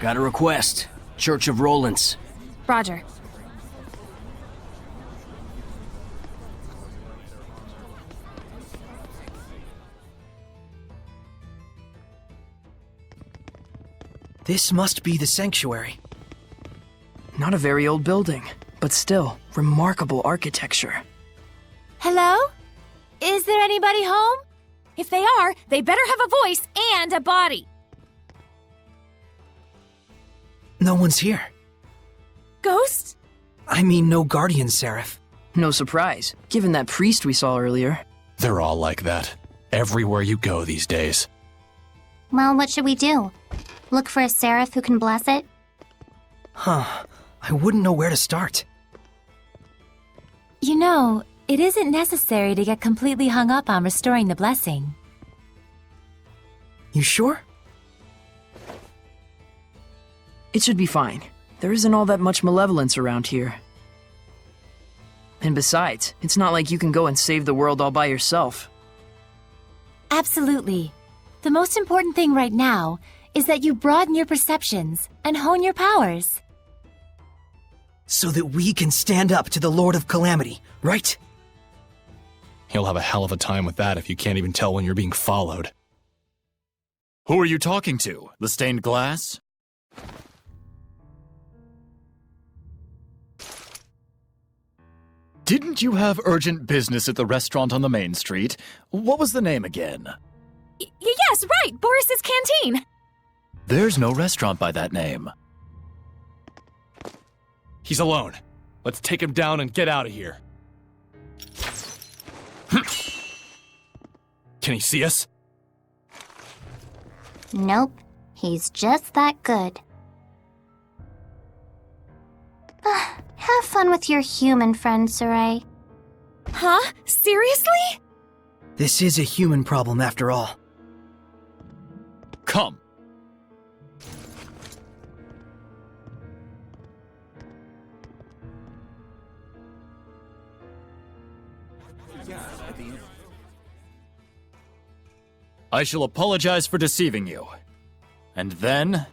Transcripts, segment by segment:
Got a request. Church of Rollins. Roger. This must be the sanctuary. Not a very old building, but still, remarkable architecture. Hello? Is there anybody home? If they are, they better have a voice and a body. No one's here. Ghosts? I mean, no guardian seraph. No surprise, given that priest we saw earlier. They're all like that. Everywhere you go these days. Well, what should we do? Look for a seraph who can bless it? Huh. I wouldn't know where to start. You know, it isn't necessary to get completely hung up on restoring the blessing. You sure? It should be fine. There isn't all that much malevolence around here. And besides, it's not like you can go and save the world all by yourself. Absolutely. The most important thing right now is that you broaden your perceptions and hone your powers. So that we can stand up to the Lord of Calamity, right? He'll have a hell of a time with that if you can't even tell when you're being followed. Who are you talking to? The stained glass? Didn't you have urgent business at the restaurant on the main street? What was the name again? Yes, right! Boris's Canteen! There's no restaurant by that name. He's alone. Let's take him down and get out of here. Can he see us? Nope. He's just that good. Have fun with your human friend, Sergei. Huh? Seriously? This is a human problem after all. Come. I shall apologize for deceiving you. And then...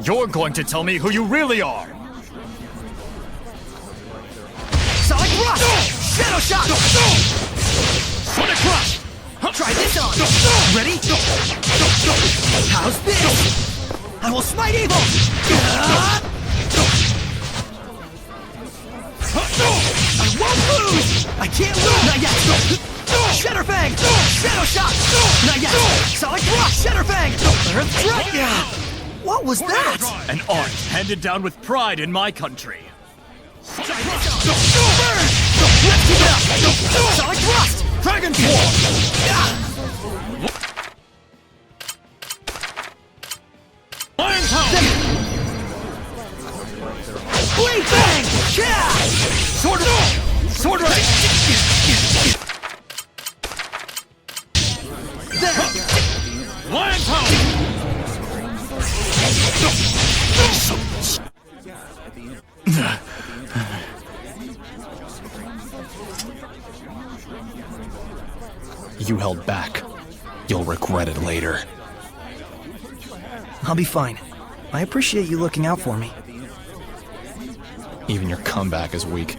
you're going to tell me who you really are! Sonic Rush! Shadow Shot! Sonic Rush! Try this on! Ready? How's this? I will smite evil! I won't lose! I can't lose! Not yet! Shatterfang! Shadow Shot! Not yet! Sonic Rush! Shatterfang! Earth Drop! What was that? An art handed down with pride in my country. Burn! Let's keep it up! Sonic Thrust! Dragon Form! Iron Power! Blade Bang! Yeah! Sword Ray! Lion Power! You held back. You'll regret it later. I'll be fine. I appreciate you looking out for me. Even your comeback is weak.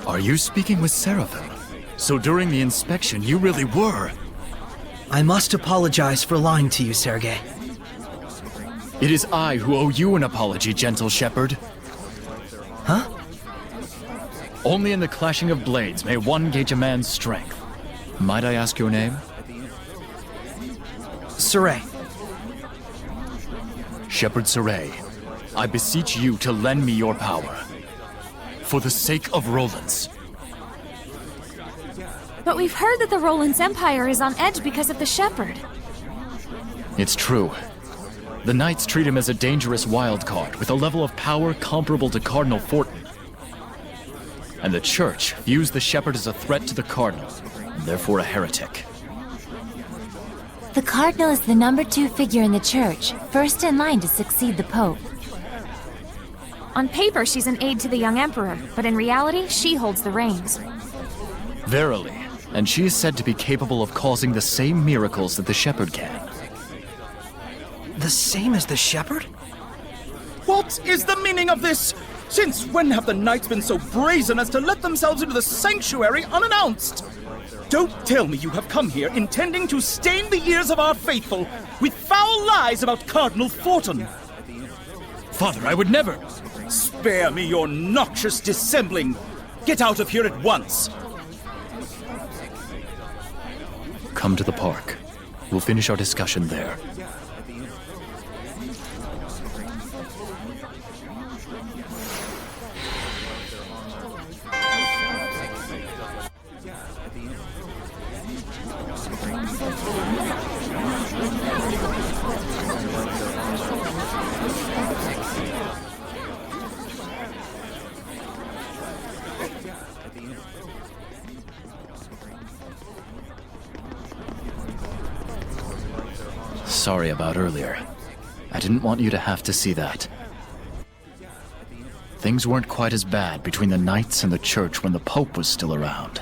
Are you speaking with Seraphim? So during the inspection, you really were. I must apologize for lying to you, Sergei. It is I who owe you an apology, gentle shepherd. Huh? Only in the clashing of blades may one gauge a man's strength. Might I ask your name? Sergei. Shepherd Sergei, I beseech you to lend me your power. For the sake of Rollins. But we've heard that the Rollins Empire is on edge because of the Shepherd. It's true. The Knights treat him as a dangerous wild card with a level of power comparable to Cardinal Fortin. And the Church views the Shepherd as a threat to the Cardinal, and therefore a heretic. The Cardinal is the number 2 figure in the Church, first in line to succeed the Pope. On paper, she's an aide to the young Emperor, but in reality, she holds the reins. Verily, and she is said to be capable of causing the same miracles that the shepherd can. The same as the shepherd? What is the meaning of this? Since when have the knights been so brazen as to let themselves into the sanctuary unannounced? Don't tell me you have come here intending to stain the ears of our faithful with foul lies about Cardinal Fortin. Father, I would never... Spare me your noxious dissembling. Get out of here at once. Come to the park. We'll finish our discussion there. Sorry about earlier. I didn't want you to have to see that. Things weren't quite as bad between the knights and the church when the Pope was still around.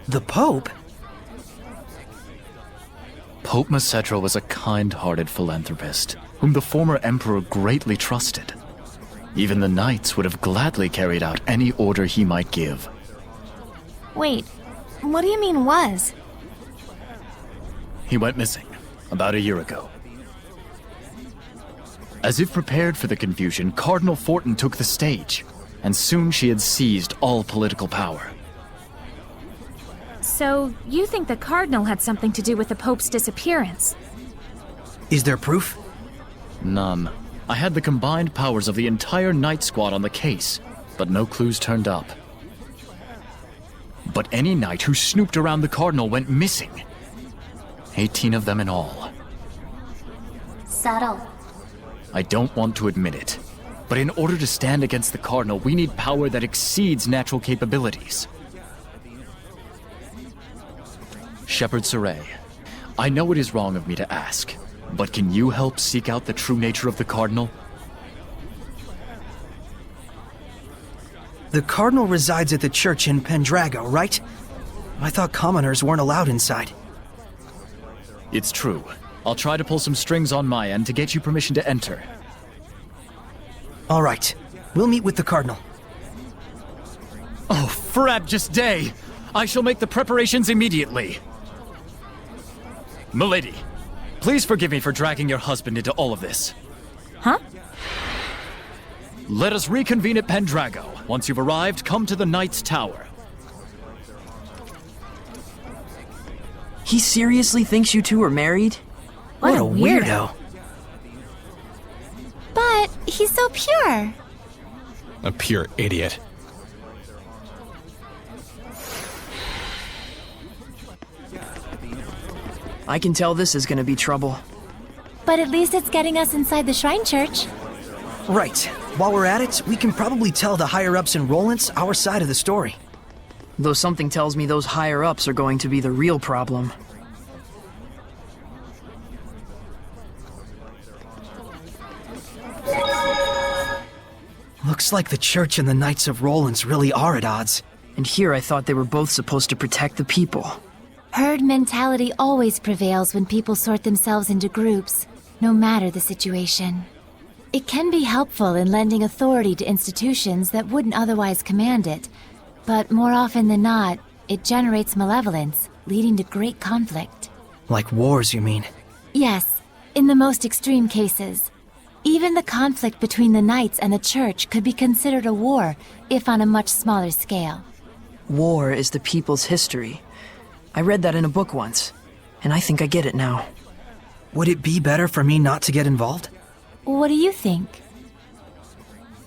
The Pope? Pope Macedra was a kind-hearted philanthropist, whom the former emperor greatly trusted. Even the knights would have gladly carried out any order he might give. Wait, what do you mean was? He went missing about a year ago. As if prepared for the confusion, Cardinal Fortin took the stage, and soon she had seized all political power. So, you think the Cardinal had something to do with the Pope's disappearance? Is there proof? None. I had the combined powers of the entire Knight Squad on the case, but no clues turned up. But any knight who snooped around the Cardinal went missing. 18 of them in all. Subtle. I don't want to admit it, but in order to stand against the Cardinal, we need power that exceeds natural capabilities. Shepherd Sergei, I know it is wrong of me to ask, but can you help seek out the true nature of the Cardinal? The Cardinal resides at the church in Pendrago, right? I thought commoners weren't allowed inside. It's true. I'll try to pull some strings on my end to get you permission to enter. All right. We'll meet with the Cardinal. Oh, frabjous day! I shall make the preparations immediately. Milady, please forgive me for dragging your husband into all of this. Huh? Let us reconvene at Pendrago. Once you've arrived, come to the Knight's Tower. He seriously thinks you two are married? What a weirdo. But he's so pure. A pure idiot. I can tell this is gonna be trouble. But at least it's getting us inside the Shrine Church. Right. While we're at it, we can probably tell the higher-ups in Rollins our side of the story. Though something tells me those higher-ups are going to be the real problem. Looks like the church and the Knights of Rollins really are at odds. And here I thought they were both supposed to protect the people. Herd mentality always prevails when people sort themselves into groups, no matter the situation. It can be helpful in lending authority to institutions that wouldn't otherwise command it, but more often than not, it generates malevolence, leading to great conflict. Like wars, you mean? Yes, in the most extreme cases. Even the conflict between the Knights and the Church could be considered a war, if on a much smaller scale. War is the people's history. I read that in a book once, and I think I get it now. Would it be better for me not to get involved? What do you think?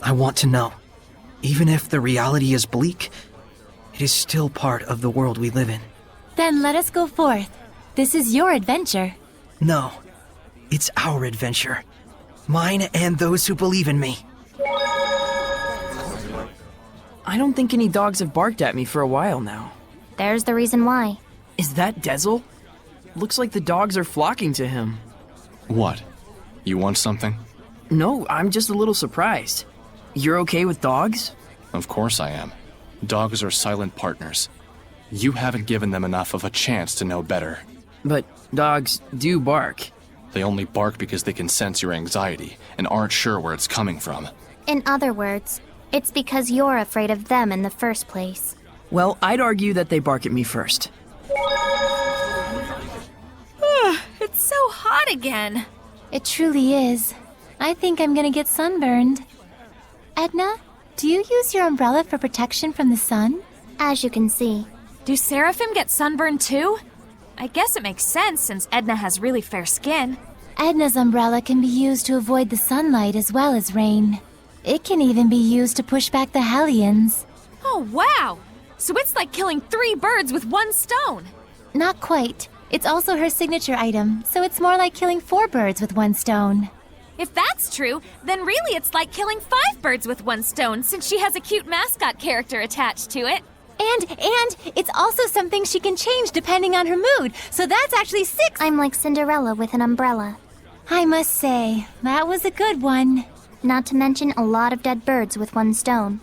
I want to know. Even if the reality is bleak, it is still part of the world we live in. Then let us go forth. This is your adventure. No, it's our adventure. Mine and those who believe in me. I don't think any dogs have barked at me for a while now. There's the reason why. Is that Dezel? Looks like the dogs are flocking to him. What? You want something? No, I'm just a little surprised. You're okay with dogs? Of course I am. Dogs are silent partners. You haven't given them enough of a chance to know better. But dogs do bark. They only bark because they can sense your anxiety and aren't sure where it's coming from. In other words, it's because you're afraid of them in the first place. Well, I'd argue that they bark at me first. It's so hot again. It truly is. I think I'm gonna get sunburned. Edna, do you use your umbrella for protection from the sun? As you can see. Do Seraphim get sunburned too? I guess it makes sense since Edna has really fair skin. Edna's umbrella can be used to avoid the sunlight as well as rain. It can even be used to push back the Hellions. Oh, wow! So it's like killing 3 birds with 1 stone. Not quite. It's also her signature item, so it's more like killing 4 birds with 1 stone. If that's true, then really it's like killing 5 birds with 1 stone since she has a cute mascot character attached to it. And it's also something she can change depending on her mood, so that's actually 6. I'm like Cinderella with an umbrella. I must say, that was a good one. Not to mention a lot of dead birds with 1 stone.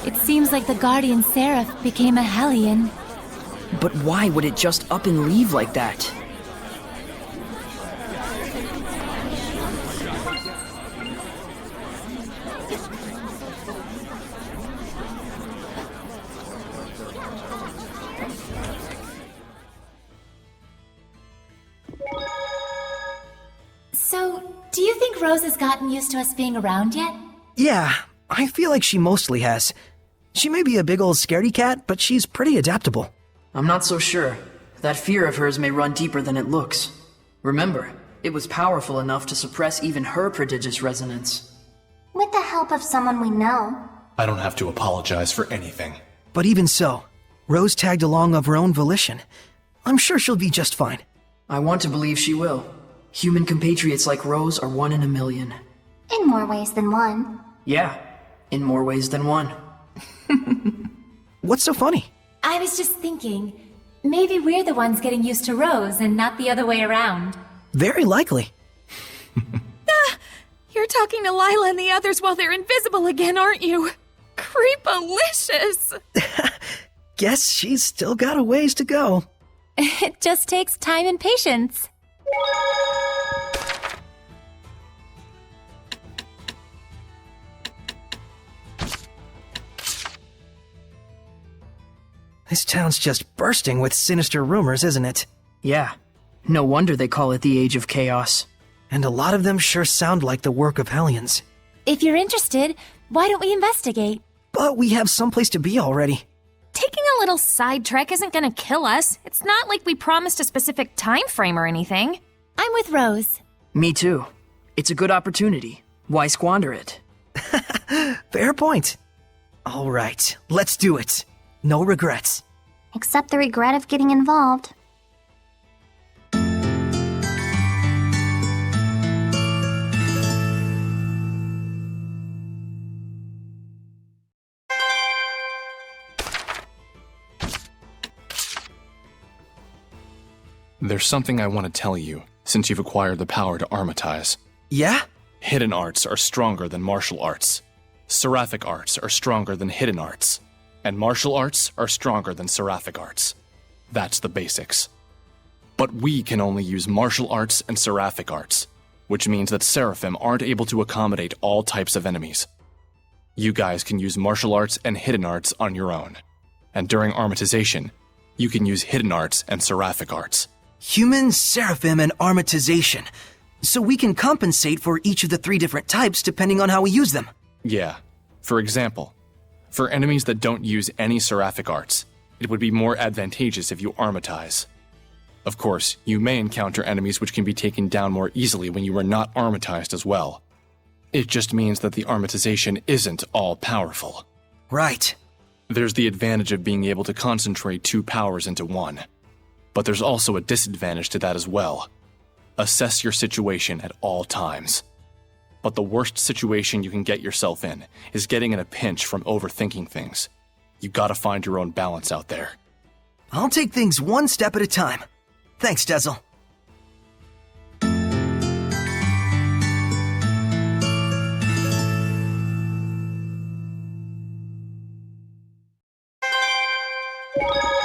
It seems like the Guardian Seraph became a Hellion. But why would it just up and leave like that? So, do you think Rose has gotten used to us being around yet? Yeah, I feel like she mostly has. She may be a big old scaredy cat, but she's pretty adaptable. I'm not so sure. That fear of hers may run deeper than it looks. Remember, it was powerful enough to suppress even her prodigious resonance. With the help of someone we know. I don't have to apologize for anything. But even so, Rose tagged along of her own volition. I'm sure she'll be just fine. I want to believe she will. Human compatriots like Rose are 1 in a million. In more ways than one. Yeah, in more ways than one. What's so funny? I was just thinking, maybe we're the ones getting used to Rose and not the other way around. Very likely. You're talking to Lila and the others while they're invisible again, aren't you? Creepalicious! Guess she's still got a ways to go. It just takes time and patience. This town's just bursting with sinister rumors, isn't it? Yeah, no wonder they call it the Age of Chaos. And a lot of them sure sound like the work of Hellions. If you're interested, why don't we investigate? But we have someplace to be already. Taking a little side trek isn't gonna kill us. It's not like we promised a specific time frame or anything. I'm with Rose. Me too. It's a good opportunity. Why squander it? Fair point. All right, let's do it. No regrets. Except the regret of getting involved. There's something I want to tell you, since you've acquired the power to armatize. Yeah? Hidden arts are stronger than martial arts. Seraphic arts are stronger than hidden arts. And martial arts are stronger than seraphic arts. That's the basics. But we can only use martial arts and seraphic arts, which means that Seraphim aren't able to accommodate all types of enemies. You guys can use martial arts and hidden arts on your own. And during armatization, you can use hidden arts and seraphic arts. Human, seraphim, and armatization. So we can compensate for each of the 3 different types depending on how we use them. Yeah. For example, for enemies that don't use any seraphic arts, it would be more advantageous if you armatize. Of course, you may encounter enemies which can be taken down more easily when you are not armatized as well. It just means that the armatization isn't all powerful. Right. There's the advantage of being able to concentrate 2 powers into one. But there's also a disadvantage to that as well. Assess your situation at all times. But the worst situation you can get yourself in is getting in a pinch from overthinking things. You gotta find your own balance out there. I'll take things one step at a time. Thanks, Dezel. You